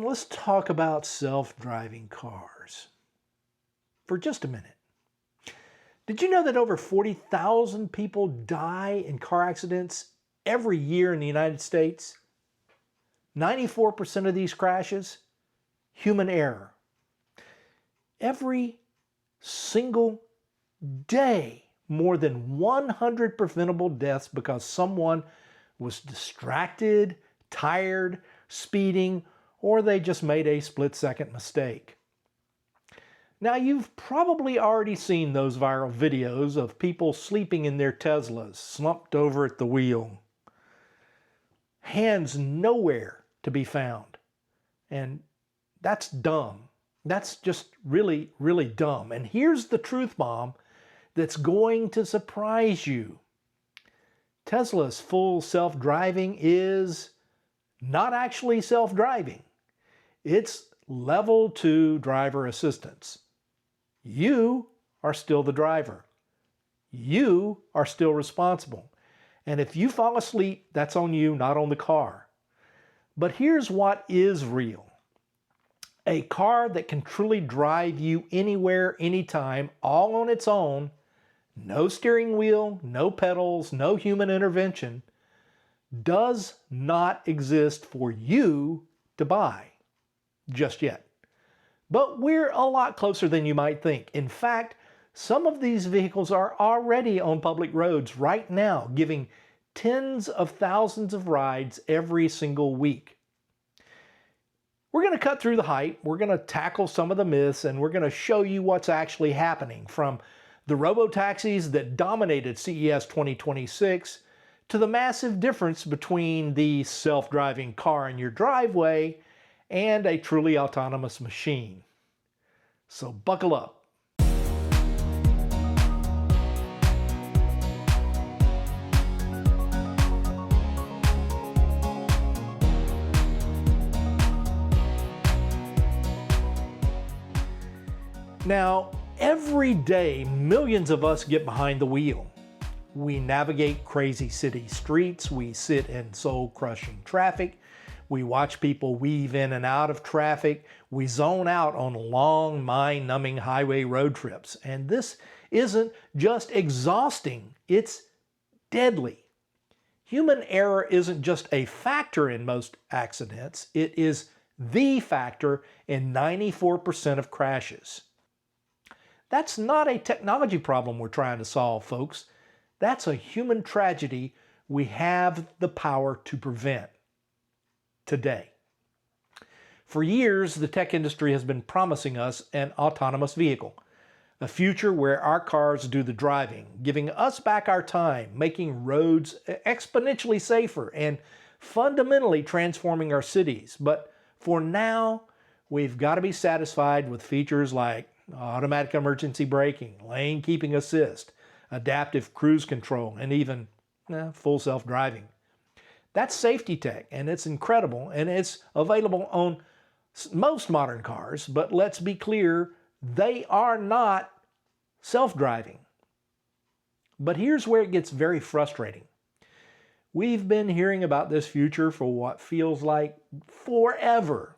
Let's talk about self-driving cars for just a minute. Did you know that over 40,000 people die in car accidents every year in the United States? 94% of these crashes, human error. Every single day, more than 100 preventable deaths because someone was distracted, tired, speeding, or they just made a split-second mistake. Now, you've probably already seen those viral videos of people sleeping in their Teslas, slumped over at the wheel. Hands nowhere to be found. And that's dumb. That's just really, really dumb. And here's the truth bomb that's going to surprise you. Tesla's full self-driving is not actually self-driving. It's level 2 driver assistance. You are still the driver. You are still responsible. And if you fall asleep, that's on you, not on the car. But here's what is real. A car that can truly drive you anywhere, anytime, all on its own, no steering wheel, no pedals, no human intervention, does not exist for you to buy just yet. But we're a lot closer than you might think. In fact, some of these vehicles are already on public roads right now, giving tens of thousands of rides every single week. We're going to cut through the hype, we're going to tackle some of the myths, and we're going to show you what's actually happening, from the robo-taxis that dominated CES 2026 to the massive difference between the self-driving car in your driveway and a truly autonomous machine. So buckle up. Now, every day, millions of us get behind the wheel. We navigate crazy city streets, we sit in soul-crushing traffic, we watch people weave in and out of traffic, we zone out on long, mind-numbing highway road trips. And this isn't just exhausting, it's deadly. Human error isn't just a factor in most accidents, it is the factor in 94% of crashes. That's not a technology problem we're trying to solve, folks. That's a human tragedy we have the power to prevent today. For years, the tech industry has been promising us an autonomous vehicle, a future where our cars do the driving, giving us back our time, making roads exponentially safer, and fundamentally transforming our cities. But for now, we've got to be satisfied with features like automatic emergency braking, lane keeping assist, adaptive cruise control, and even full self-driving. That's safety tech, and it's incredible, and it's available on most modern cars, but let's be clear, they are not self-driving. But here's where it gets very frustrating. We've been hearing about this future for what feels like forever.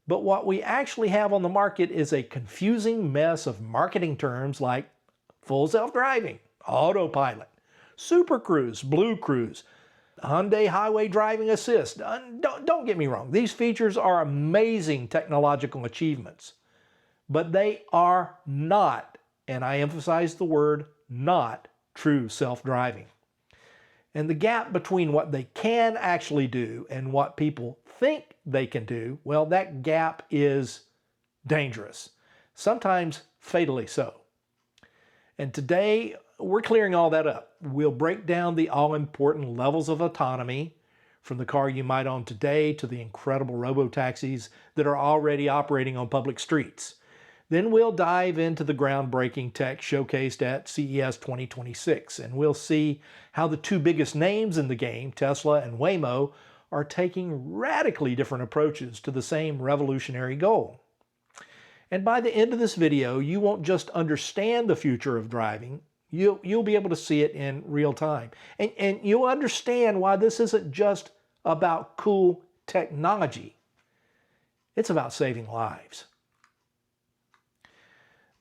But what we actually have on the market is a confusing mess of marketing terms like full self-driving, autopilot, super cruise, blue cruise, Hyundai highway driving assist. Don't get me wrong, these features are amazing technological achievements, but they are not, and I emphasize the word not, true self-driving. And the gap between what they can actually do and what people think they can do, well, that gap is dangerous, sometimes fatally so. And today, we're clearing all that up. We'll break down the all-important levels of autonomy, from the car you might own today to the incredible robo-taxis that are already operating on public streets. Then we'll dive into the groundbreaking tech showcased at CES 2026, and we'll see how the two biggest names in the game, Tesla and Waymo, are taking radically different approaches to the same revolutionary goal. And by the end of this video, you won't just understand the future of driving, you'll be able to see it in real time. And you'll understand why this isn't just about cool technology. It's about saving lives.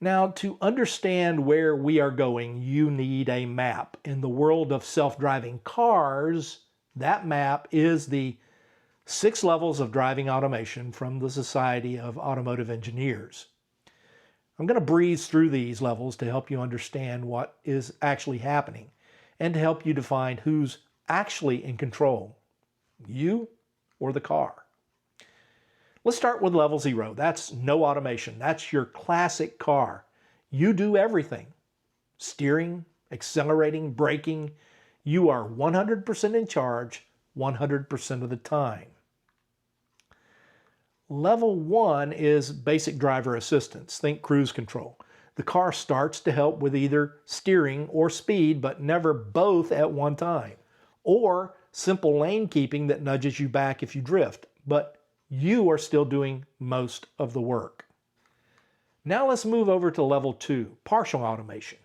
Now, to understand where we are going, you need a map. In the world of self-driving cars, that map is the 6 levels of driving automation from the Society of Automotive Engineers. I'm going to breeze through these levels to help you understand what is actually happening and to help you define who's actually in control, you or the car. Let's start with level 0. That's no automation. That's your classic car. You do everything. Steering, accelerating, braking. You are 100% in charge 100% of the time. Level 1 is basic driver assistance. Think cruise control. The car starts to help with either steering or speed, but never both at one time. Or simple lane keeping that nudges you back if you drift, but you are still doing most of the work. Now let's move over to level 2, partial automation.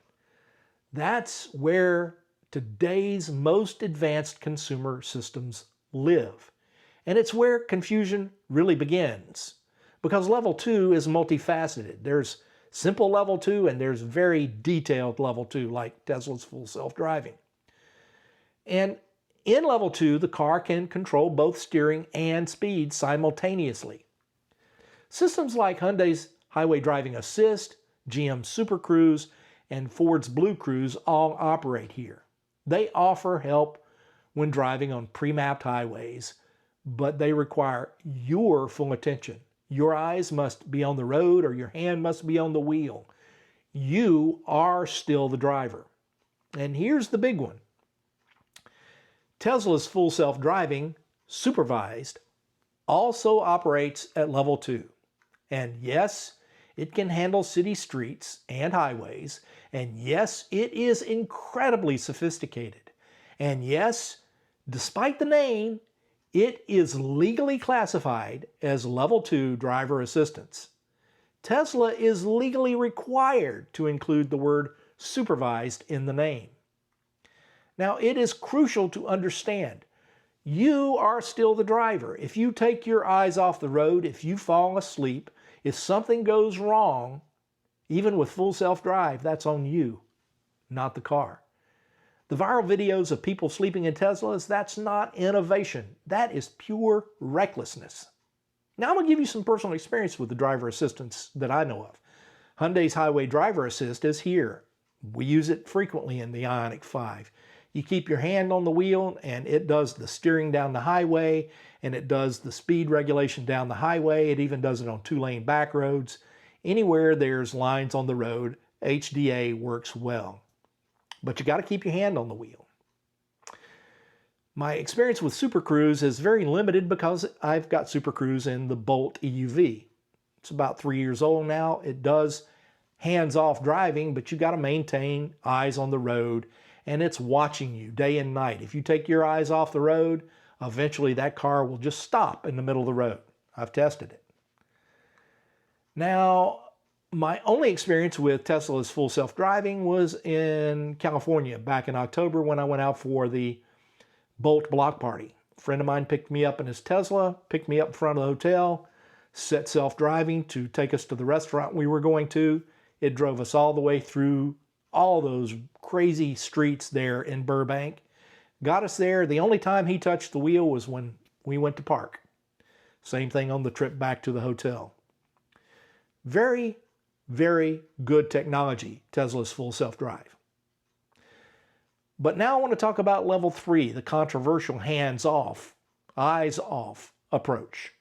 That's where today's most advanced consumer systems live. And it's where confusion really begins, because level 2 is multifaceted. There's simple level 2 and there's very detailed level 2, like Tesla's full self-driving. And in level 2, the car can control both steering and speed simultaneously. Systems like Hyundai's Highway Driving Assist, GM's Super Cruise, and Ford's Blue Cruise all operate here. They offer help when driving on pre-mapped highways, but they require your full attention. Your eyes must be on the road or your hand must be on the wheel. You are still the driver. And here's the big one. Tesla's full self-driving, supervised, also operates at level 2. And yes, it can handle city streets and highways. And yes, it is incredibly sophisticated. And yes, despite the name, it is legally classified as level 2 driver assistance. Tesla is legally required to include the word supervised in the name. Now, it is crucial to understand, you are still the driver. If you take your eyes off the road, if you fall asleep, if something goes wrong, even with full self-drive, that's on you, not the car. The viral videos of people sleeping in Teslas, that's not innovation. That is pure recklessness. Now I'm going to give you some personal experience with the driver assistance that I know of. Hyundai's Highway Driver Assist is here. We use it frequently in the Ioniq 5. You keep your hand on the wheel and it does the steering down the highway and it does the speed regulation down the highway. It even does it on 2-lane back roads. Anywhere there's lines on the road, HDA works well. But you got to keep your hand on the wheel. My experience with Super Cruise is very limited because I've got Super Cruise in the Bolt EUV. It's about 3 years old now. It does hands-off driving, but you got to maintain eyes on the road, and it's watching you day and night. If you take your eyes off the road, eventually that car will just stop in the middle of the road. I've tested it. Now, my only experience with Tesla's full self-driving was in California back in October when I went out for the Bolt block party. A friend of mine picked me up in his Tesla, picked me up in front of the hotel, set self-driving to take us to the restaurant we were going to. It drove us all the way through all those crazy streets there in Burbank. Got us there. The only time he touched the wheel was when we went to park. Same thing on the trip back to the hotel. Very, very good technology, Tesla's full self-drive. But now I want to talk about level 3, the controversial hands-off, eyes-off approach.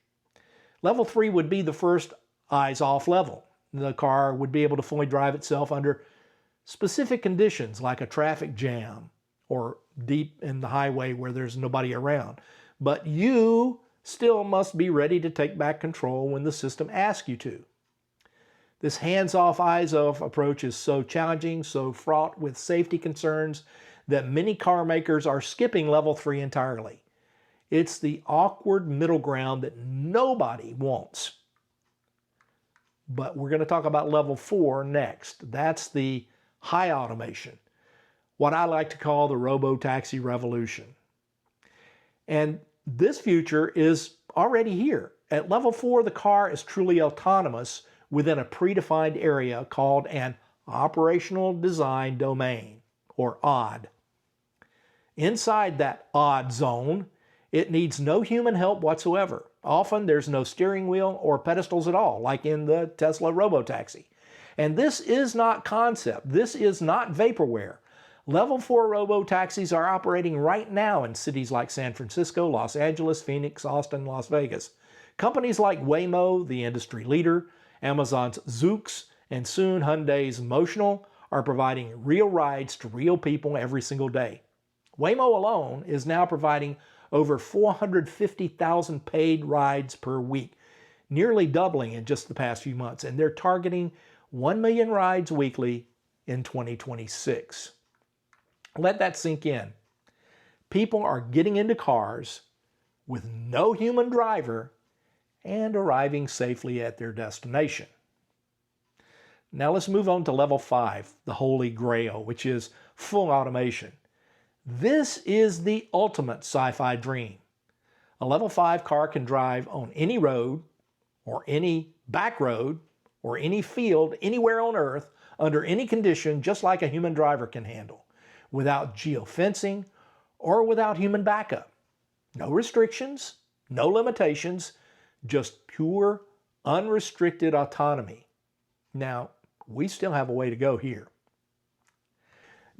Level 3 would be the first eyes-off level. The car would be able to fully drive itself under specific conditions like a traffic jam or deep in the highway where there's nobody around. But you still must be ready to take back control when the system asks you to. This hands-off, eyes-off approach is so challenging, so fraught with safety concerns that many car makers are skipping level 3 entirely. It's the awkward middle ground that nobody wants. But we're going to talk about level 4 next. That's the high automation, what I like to call the robo-taxi revolution. And this future is already here. At level 4, the car is truly autonomous within a predefined area called an operational design domain, or ODD. Inside that ODD zone, it needs no human help whatsoever. Often there's no steering wheel or pedestals at all, like in the Tesla robotaxi. And this is not concept. This is not vaporware. Level 4 robotaxis are operating right now in cities like San Francisco, Los Angeles, Phoenix, Austin, Las Vegas. Companies like Waymo, the industry leader, Amazon's Zoox, and soon Hyundai's Motional are providing real rides to real people every single day. Waymo alone is now providing over 450,000 paid rides per week, nearly doubling in just the past few months, and they're targeting 1 million rides weekly in 2026. Let that sink in. People are getting into cars with no human driver and arriving safely at their destination. Now let's move on to level 5, the Holy Grail, which is full automation. This is the ultimate sci-fi dream. A level 5 car can drive on any road, or any back road, or any field anywhere on Earth under any condition, just like a human driver can handle, without geofencing or without human backup. No restrictions, no limitations, just pure, unrestricted autonomy. Now, we still have a way to go here.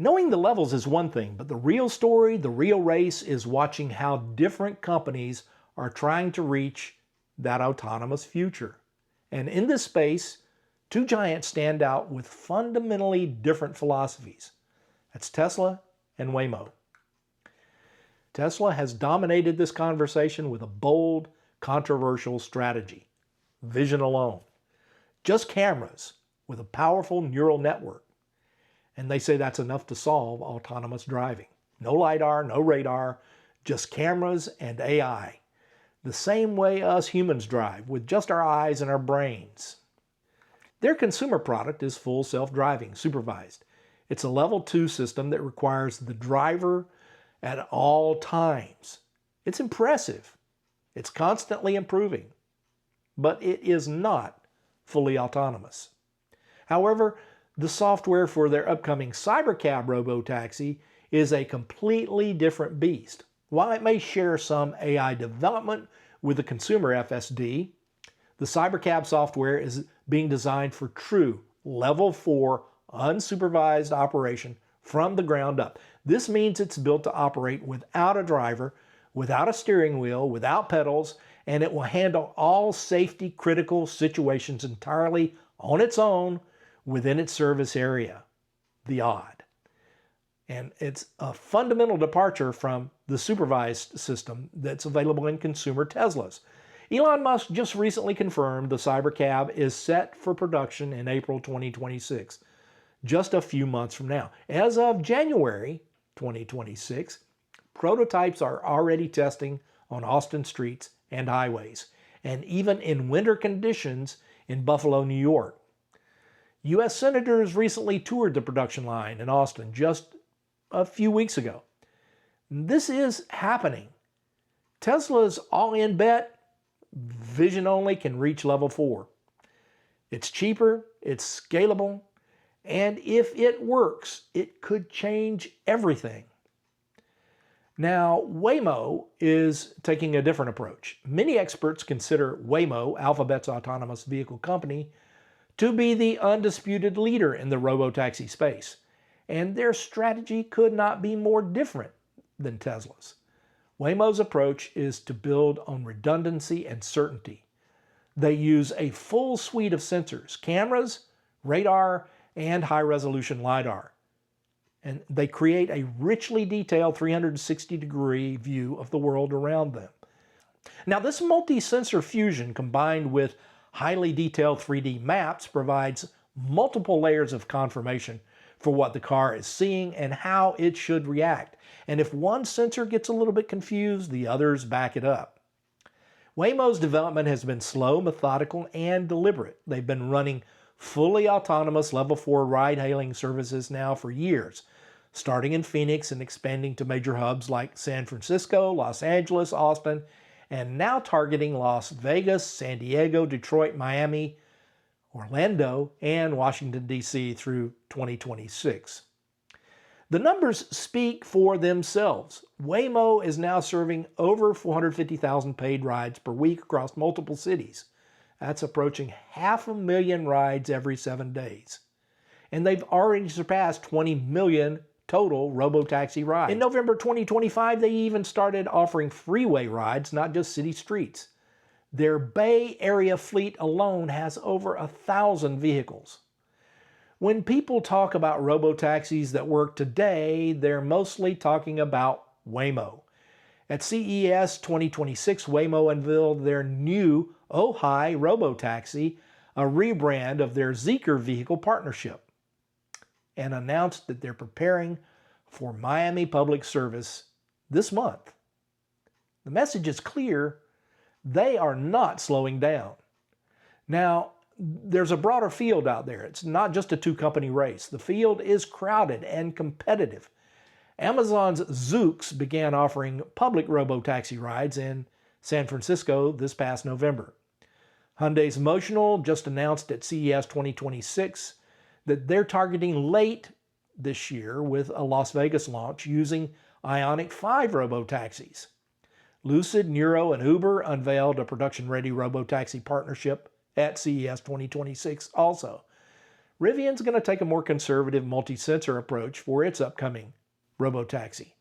Knowing the levels is one thing, but the real story, the real race, is watching how different companies are trying to reach that autonomous future. And in this space, two giants stand out with fundamentally different philosophies. That's Tesla and Waymo. Tesla has dominated this conversation with a bold, controversial strategy. Vision alone. Just cameras with a powerful neural network. And they say that's enough to solve autonomous driving. No LiDAR, no radar, just cameras and AI. The same way us humans drive, with just our eyes and our brains. Their consumer product is full self-driving, supervised. It's a level 2 system that requires the driver at all times. It's impressive. It's constantly improving. But it is not fully autonomous. However, the software for their upcoming Cybercab robotaxi is a completely different beast. While it may share some AI development with the consumer FSD, the Cybercab software is being designed for true level 4 unsupervised operation from the ground up. This means it's built to operate without a driver, without a steering wheel, without pedals, and it will handle all safety critical situations entirely on its own within its service area, the ODD. And it's a fundamental departure from the supervised system that's available in consumer Teslas. Elon Musk just recently confirmed the Cybercab is set for production in April 2026, just a few months from now. As of January 2026, prototypes are already testing on Austin streets and highways, and even in winter conditions in Buffalo, New York. U.S. senators recently toured the production line in Austin just a few weeks ago. This is happening. Tesla's all-in bet, vision only, can reach level 4. It's cheaper, it's scalable, and if it works, it could change everything. Now, Waymo is taking a different approach. Many experts consider Waymo, Alphabet's autonomous vehicle company, to be the undisputed leader in the robotaxi space. And their strategy could not be more different than Tesla's. Waymo's approach is to build on redundancy and certainty. They use a full suite of sensors, cameras, radar, and high-resolution LiDAR. And they create a richly detailed 360-degree view of the world around them. Now, this multi-sensor fusion combined with highly detailed 3D maps provides multiple layers of confirmation for what the car is seeing and how it should react. And if one sensor gets a little bit confused, the others back it up. Waymo's development has been slow, methodical, and deliberate. They've been running fully autonomous level 4 ride-hailing services now for years, starting in Phoenix and expanding to major hubs like San Francisco, Los Angeles, Austin, and now targeting Las Vegas, San Diego, Detroit, Miami, Orlando, and Washington, D.C. through 2026. The numbers speak for themselves. Waymo is now serving over 450,000 paid rides per week across multiple cities. That's approaching 500,000 rides every 7 days. And they've already surpassed 20 million total robotaxi rides. In November 2025, they even started offering freeway rides, not just city streets. Their Bay Area fleet alone has over 1,000 vehicles. When people talk about robotaxis that work today, they're mostly talking about Waymo. At CES 2026, Waymo unveiled their new Ojai robotaxi, a rebrand of their Zeekr vehicle partnership, and announced that they're preparing for Miami public service this month. The message is clear. They are not slowing down. Now, there's a broader field out there. It's not just a two-company race. The field is crowded and competitive. Amazon's Zoox began offering public robotaxi rides in San Francisco this past November. Hyundai's Motional just announced at CES 2026 that they're targeting late this year with a Las Vegas launch using Ioniq 5 robotaxis. Lucid, Nuro, and Uber unveiled a production-ready robotaxi partnership at CES 2026 also. Rivian's going to take a more conservative multi-sensor approach for its upcoming robotaxi.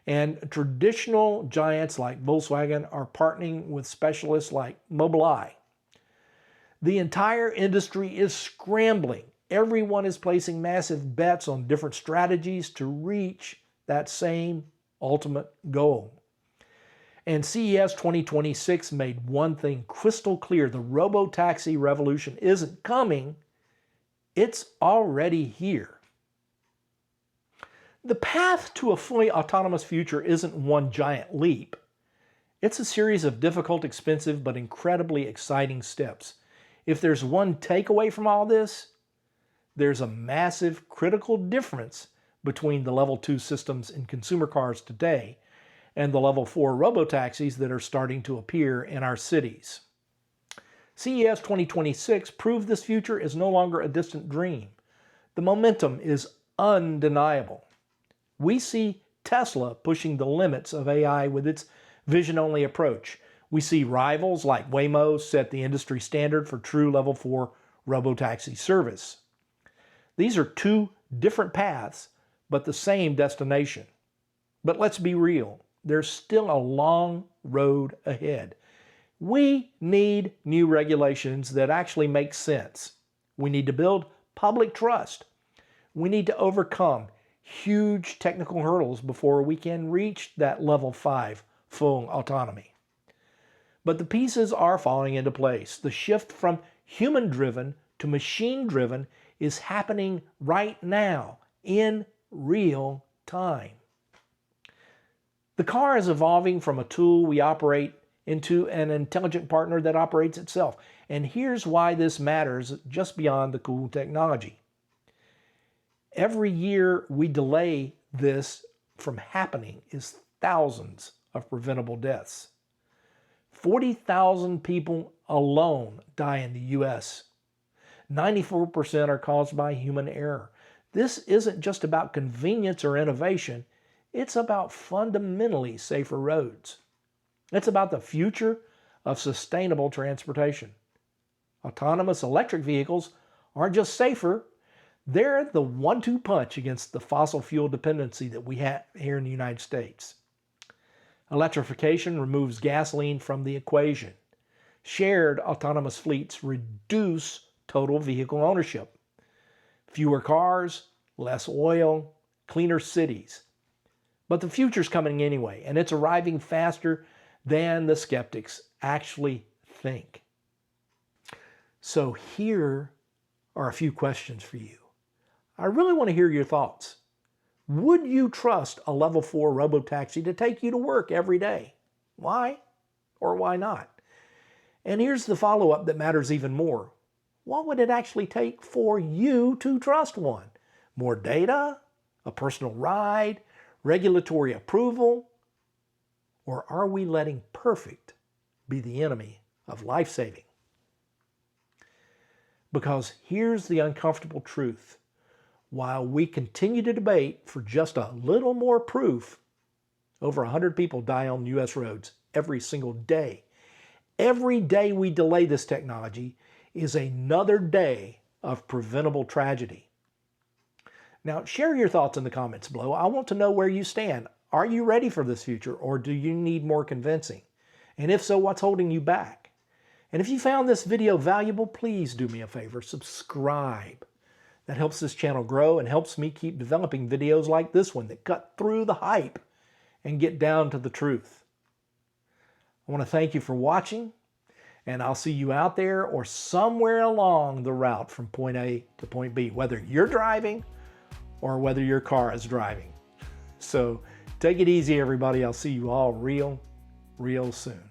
And traditional giants like Volkswagen are partnering with specialists like Mobileye. The entire industry is scrambling. Everyone is placing massive bets on different strategies to reach that same ultimate goal. And CES 2026 made one thing crystal clear. The robotaxi revolution isn't coming. It's already here. The path to a fully autonomous future isn't one giant leap. It's a series of difficult, expensive, but incredibly exciting steps. If there's one takeaway from all this, there's a massive critical difference between the Level 2 systems in consumer cars today and the Level 4 robotaxis that are starting to appear in our cities. CES 2026 proved this future is no longer a distant dream. The momentum is undeniable. We see Tesla pushing the limits of AI with its vision-only approach. We see rivals like Waymo set the industry standard for true Level 4 robotaxi service. These are two different paths, but the same destination. But let's be real. There's still a long road ahead. We need new regulations that actually make sense. We need to build public trust. We need to overcome huge technical hurdles before we can reach that Level 5 full autonomy. But the pieces are falling into place. The shift from human-driven to machine-driven is happening right now in real time. The car is evolving from a tool we operate into an intelligent partner that operates itself. And here's why this matters just beyond the cool technology. Every year we delay this from happening is thousands of preventable deaths. 40,000 people alone die in the U.S. 94% are caused by human error. This isn't just about convenience or innovation. It's about fundamentally safer roads. It's about the future of sustainable transportation. Autonomous electric vehicles aren't just safer, they're the 1-2 punch against the fossil fuel dependency that we have here in the United States. Electrification removes gasoline from the equation. Shared autonomous fleets reduce total vehicle ownership. Fewer cars, less oil, cleaner cities. But the future's coming anyway, and it's arriving faster than the skeptics actually think. So here are a few questions for you. I really want to hear your thoughts. Would you trust a Level 4 robotaxi to take you to work every day? Why or why not? And here's the follow-up that matters even more. What would it actually take for you to trust one? More data? A personal ride? Regulatory approval? Or are we letting perfect be the enemy of life-saving. Because here's the uncomfortable truth. While we continue to debate for just a little more proof, over 100 people die on U.S. roads every single day. Every day we delay this technology is another day of preventable tragedy. Now, share your thoughts in the comments below. I want to know where you stand. Are you ready for this future, or do you need more convincing? And if so, what's holding you back? And if you found this video valuable, please do me a favor, subscribe. That helps this channel grow and helps me keep developing videos like this one that cut through the hype and get down to the truth. I want to thank you for watching, and I'll see you out there or somewhere along the route from point A to point B, whether you're driving or whether your car is driving. So take it easy, everybody. I'll see you all real soon.